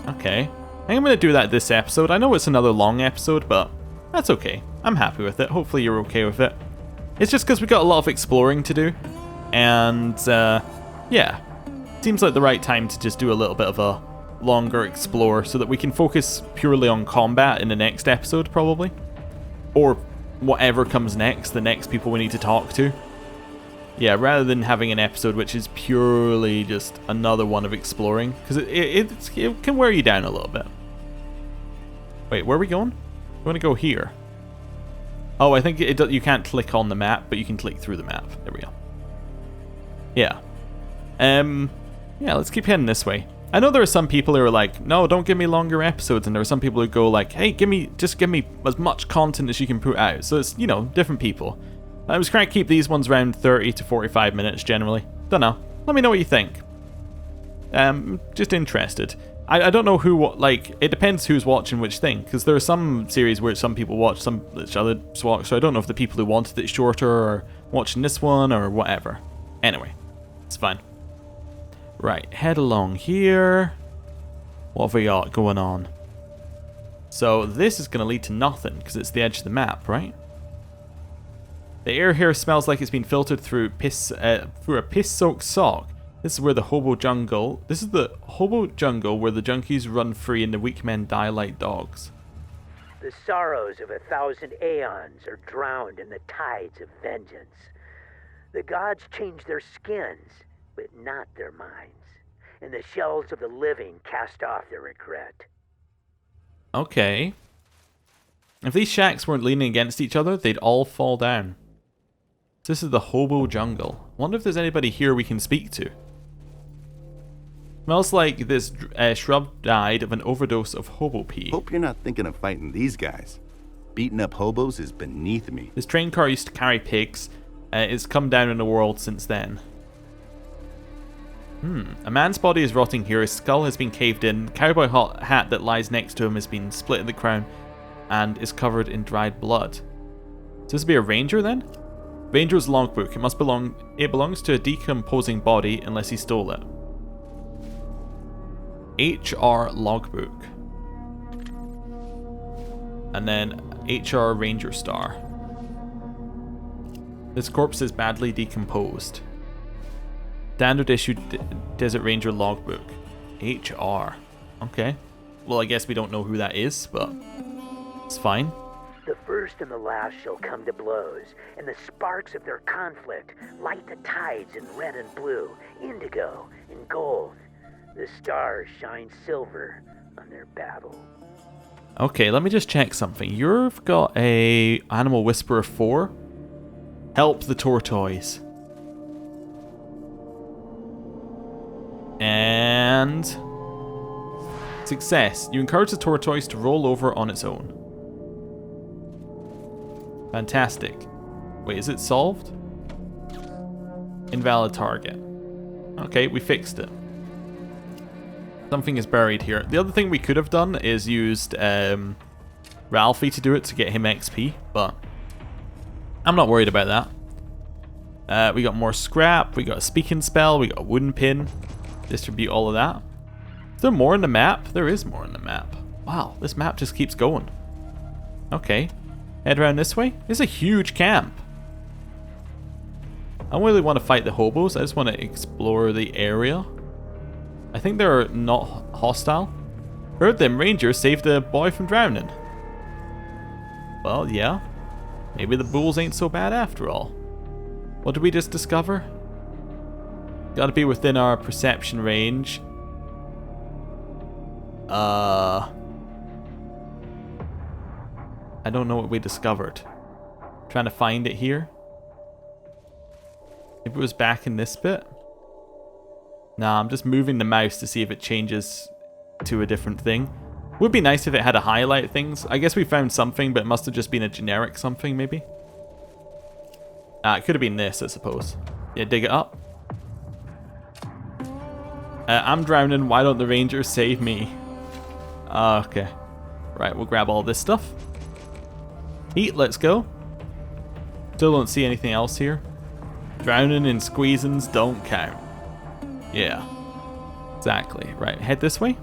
Okay. I think I'm going to do that this episode. I know it's another long episode, but that's okay. I'm happy with it. Hopefully you're okay with it. It's just because we got a lot of exploring to do. And, yeah. Seems like the right time to just do a little bit of a longer explore so that we can focus purely on combat in the next episode, probably. Or whatever comes next, the next people we need to talk to. Yeah, rather than having an episode which is purely just another one of exploring, because it can wear you down a little bit. Wait, where are we going? We want to go here. Oh, I think you can't click on the map, but you can click through the map. There we go. Yeah. Yeah, let's keep heading this way. I know there are some people who are like, no, don't give me longer episodes, and there are some people who go like, hey, just give me as much content as you can put out. So it's, you know, different people. I was trying to keep these ones around 30 to 45 minutes generally. Don't know. Let me know what you think. Just interested. I don't know who, like, it depends who's watching which thing, because there are some series where some people watch, some which others watch, so I don't know if the people who wanted it shorter are watching this one or whatever. Anyway, it's fine. Right, head along here. What have we got going on? So this is going to lead to nothing, because it's the edge of the map, right? The air here smells like it's been filtered through a piss-soaked sock. This is where the hobo jungle. This is the hobo jungle where the junkies run free and the weak men die like dogs. The sorrows of 1,000 aeons are drowned in the tides of vengeance. The gods change their skins, but not their minds. And the shells of the living cast off their regret. Okay. If these shacks weren't leaning against each other, they'd all fall down. This is the hobo jungle. Wonder if there's anybody here we can speak to. Smells like this shrub died of an overdose of hobo pee. Hope you're not thinking of fighting these guys. Beating up hobos is beneath me. This train car used to carry pigs. It's come down in the world since then. A man's body is rotting here. His skull has been caved in. The cowboy hat that lies next to him has been split at the crown and is covered in dried blood. So this would be a ranger then? Ranger's logbook. It belongs to a decomposing body unless he stole it. HR logbook. And then HR Ranger Star. This corpse is badly decomposed. Standard issue Desert Ranger logbook. HR. Okay. Well, I guess we don't know who that is, but it's fine. The first and the last shall come to blows, and the sparks of their conflict light the tides in red and blue, indigo and gold. The stars shine silver on their battle. Okay, let me just check something. You've got a Animal Whisperer 4. Help the tortoise. And success. You encourage the tortoise to roll over on its own. Fantastic. Wait, is it solved? Invalid target. Okay, we fixed it. Something is buried here. The other thing we could have done is used Ralphie to do it to get him XP, but I'm not worried about that. We got more scrap, we got a speaking spell, we got a wooden pin. Distribute all of that. Is there more in the map? There is more in the map. Wow, this map just keeps going. Okay. Head around this way. It's a huge camp. I don't really want to fight the hobos. I just want to explore the area. I think they're not hostile. Heard them rangers saved a boy from drowning. Well, yeah. Maybe the bulls ain't so bad after all. What did we just discover? Gotta be within our perception range. I don't know what we discovered. Trying to find it here. Maybe it was back in this bit. Nah, I'm just moving the mouse to see if it changes to a different thing. Would be nice if it had a highlight things. I guess we found something, but it must have just been a generic something, maybe. It could have been this, I suppose. Yeah, dig it up. I'm drowning. Why don't the rangers save me? Okay. Right, we'll grab all this stuff. Eat, let's go. Still don't see anything else here. Drowning and squeezings don't count. Yeah. Exactly. Right, head this way.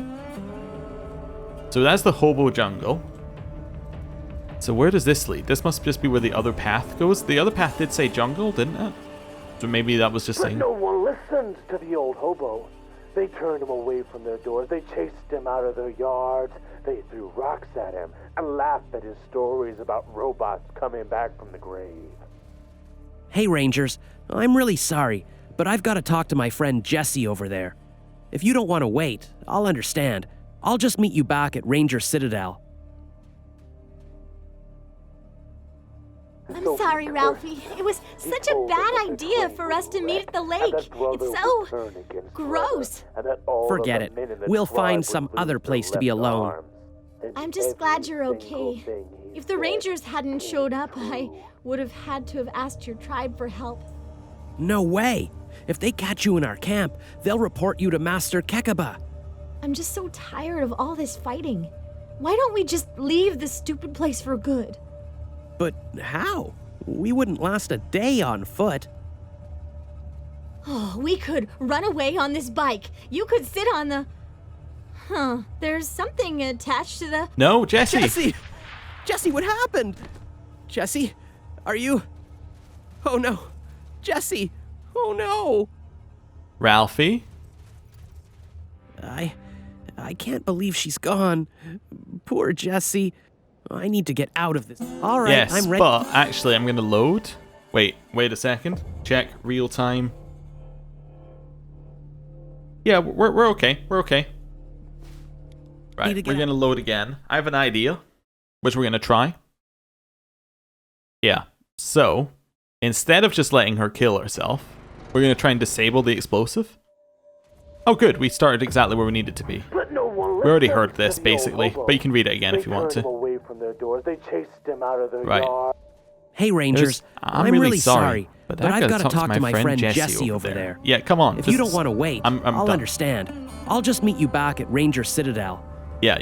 So that's the hobo jungle. So where does this lead? This must just be where the other path goes. The other path did say jungle, didn't it? So maybe that was just But saying... no one listened to the old hobo. They turned him away from their doors. They chased him out of their yards. They threw rocks at him and laughed at his stories about robots coming back from the grave. Hey, Rangers. I'm really sorry, but I've got to talk to my friend Jesse over there. If you don't want to wait, I'll understand. I'll just meet you back at Ranger Citadel. I'm sorry, Ralphie. It was such a bad idea for us to meet at the lake. It's so gross. Forget it. We'll find some other place to be alone. I'm just glad you're okay. If the Rangers hadn't showed up, I would have had to have asked your tribe for help. No way. If they catch you in our camp, they'll report you to Master Kekkabah. I'm just so tired of all this fighting. Why don't we just leave this stupid place for good? But how? We wouldn't last a day on foot. Oh, we could run away on this bike. You could sit on the... There's something attached to the... No, Jesse! Jesse! Jesse, what happened? Jesse, are you... Oh no. Jesse! Oh no! Ralphie? I can't believe she's gone. Poor Jesse. I need to get out of this. All right, yes, I'm ready. But actually, I'm going to load. Wait a second. Check real time. Yeah, we're okay. We're okay. Right, we're going to load again. I have an idea, which we're going to try. Yeah, so instead of just letting her kill herself, we're going to try and disable the explosive. Oh, good. We started exactly where we needed to be. But no one We already heard this, basically, but you can read it again if you want They turned to. him away from their doors. They chased him out of their Right. yards. Hey, Rangers. I'm really really sorry, but I've got to talk talk to my friend Jesse over there. Yeah, come on. If you don't want to wait, I'm I'll done. understand. I'll just meet you back at Ranger Citadel. Yeah,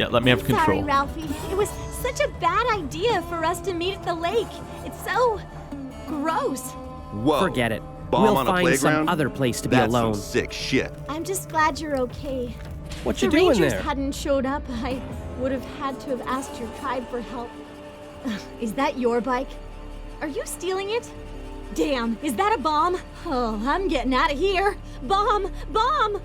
let me have control. Sorry, Ralphie. It was such a bad idea for us to meet at the lake. It's so gross. Whoa. Forget it. Bomb We'll on a find some playground? other place to be That's alone. some sick shit. I'm just glad you're okay. What If you the doing Rangers there? hadn't showed up, I would have had to have asked your tribe for help. Is that your bike? Are you stealing it? Damn, is that a bomb? Oh, I'm getting out of here. Bomb! Bomb!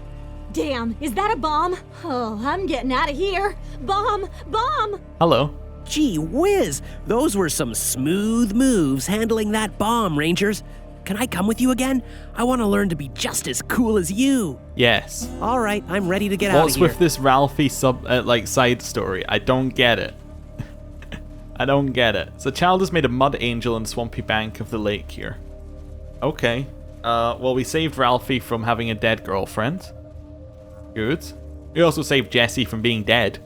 Damn, is that a bomb? Oh, I'm getting out of here. Bomb! Bomb! Hello. Gee whiz, those were some smooth moves handling that bomb, Rangers. Can I come with you again? I want to learn to be just as cool as you. Yes. All right, I'm ready to get out of What's here. with this Ralphie side story? I don't get it. I don't get it. So, child has made a mud angel in the swampy bank of the lake here. Okay. Well, we saved Ralphie from having a dead girlfriend. Good. We also saved Jesse from being dead,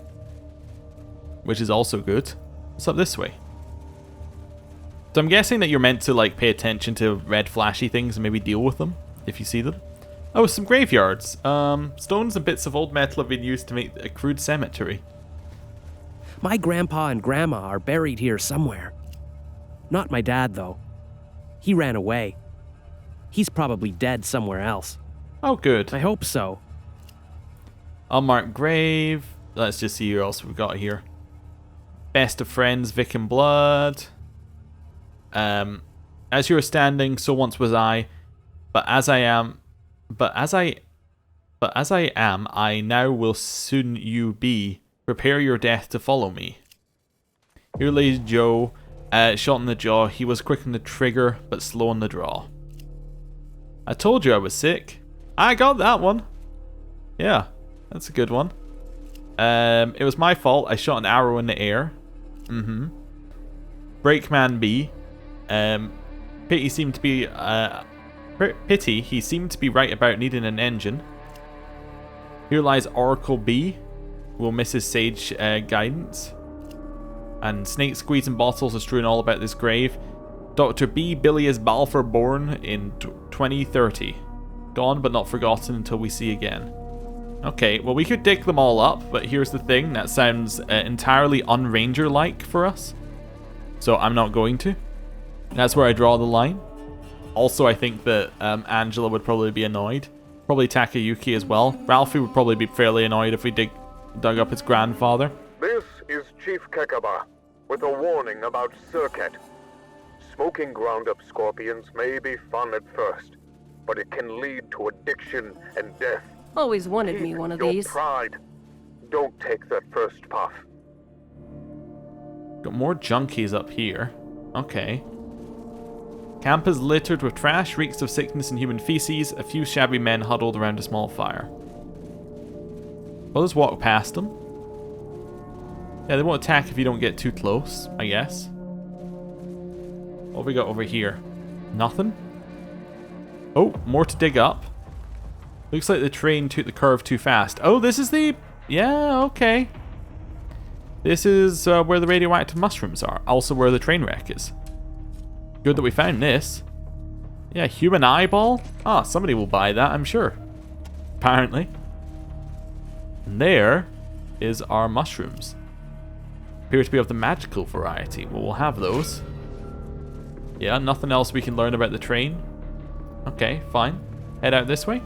which is also good. What's up this way? So I'm guessing that you're meant to like pay attention to red flashy things and maybe deal with them if you see them. Oh, some graveyards. Stones and bits of old metal have been used to make a crude cemetery. My grandpa and grandma are buried here somewhere. Not my dad, though. He ran away. He's probably dead somewhere else. Oh, good. I hope so. Unmarked grave. Let's just see who else we've got here. Best of friends, Vic and Blood. As you are standing, so once was I. But as I am, I now will soon you be. Prepare your death to follow me. Here lays Joe, shot in the jaw. He was quick on the trigger, but slow on the draw. I told you I was sick. I got that one. Yeah, that's a good one. It was my fault. I shot an arrow in the air. Brakeman B. Pity seemed to be Pity, he seemed to be right about needing an engine. Here lies Oracle B. We'll miss his sage guidance. And snake squeezing bottles are strewn all about this grave. Dr. B. Bilious Balfour born in 2030. Gone but not forgotten until we see again. Okay, well we could dig them all up, but here's the thing. That sounds entirely un-Ranger-like for us. So I'm not going to. That's where I draw the line. Also, I think that Angela would probably be annoyed. Probably Takayuki as well. Ralphie would probably be fairly annoyed if we dug up his grandfather. This is Chief Kekabah, with a warning about circuit. Smoking ground-up scorpions may be fun at first, but it can lead to addiction and death. Always wanted me one of these. Pride. Don't take that first puff. Got more junkies up here. Okay. Camp is littered with trash, reeks of sickness and human feces, a few shabby men huddled around a small fire. We'll just walk past them. Yeah, they won't attack if you don't get too close, I guess. What have we got over here? Nothing? Oh, more to dig up. Looks like the train took the curve too fast. Oh, this is the... Yeah, okay. This is where the radioactive mushrooms are. Also where the train wreck is. Good that we found this. Yeah, human eyeball? Ah, somebody will buy that, I'm sure. Apparently. And there is our mushrooms. Appear to be of the magical variety. Well, we'll have those. Yeah, nothing else we can learn about the train. Okay, fine. Head out this way.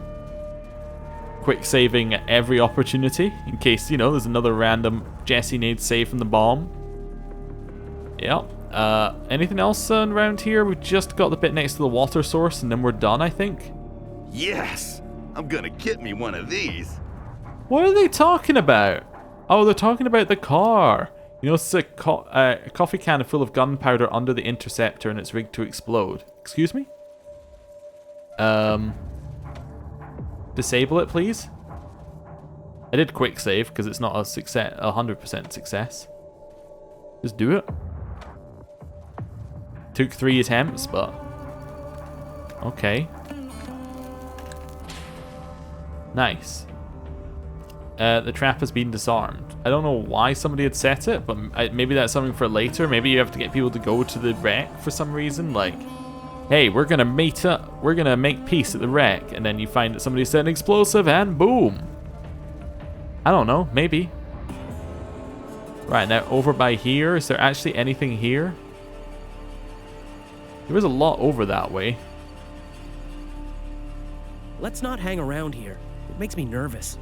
Quick saving at every opportunity in case, you know, there's another random Jesse needs save from the bomb. Yep. Anything else around here? We just got the bit next to the water source and then we're done, I think. Yes! I'm gonna get me one of these. What are they talking about? Oh, they're talking about the car. You know, it's a coffee can full of gunpowder under the interceptor and it's rigged to explode. Excuse me? Disable it, please. I did quick save because it's not a 100% success. Just do it. Took 3 attempts, but okay. Nice. The trap has been disarmed. I don't know why somebody had set it, but maybe that's something for later. Maybe you have to get people to go to the wreck for some reason. Like, hey, we're gonna meet up. We're gonna make peace at the wreck, and then you find that somebody set an explosive, and boom. I don't know. Maybe. Right now, over by here, is there actually anything here? There was a lot over that way. Let's not hang around here. It makes me nervous.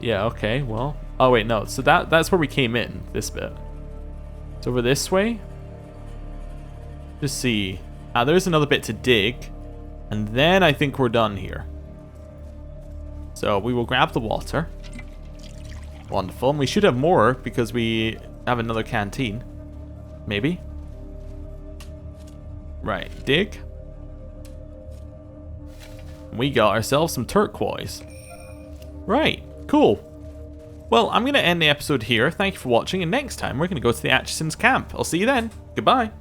Yeah, okay, well. Oh, wait, no. So that's where we came in, this bit. It's over this way. Just see. There's another bit to dig. And then I think we're done here. So we will grab the water. Wonderful. And we should have more because we have another canteen. Maybe. Right, dig. We got ourselves some turquoise. Right, cool. Well, I'm going to end the episode here. Thank you for watching, and next time we're going to go to the Atchison's camp. I'll see you then. Goodbye.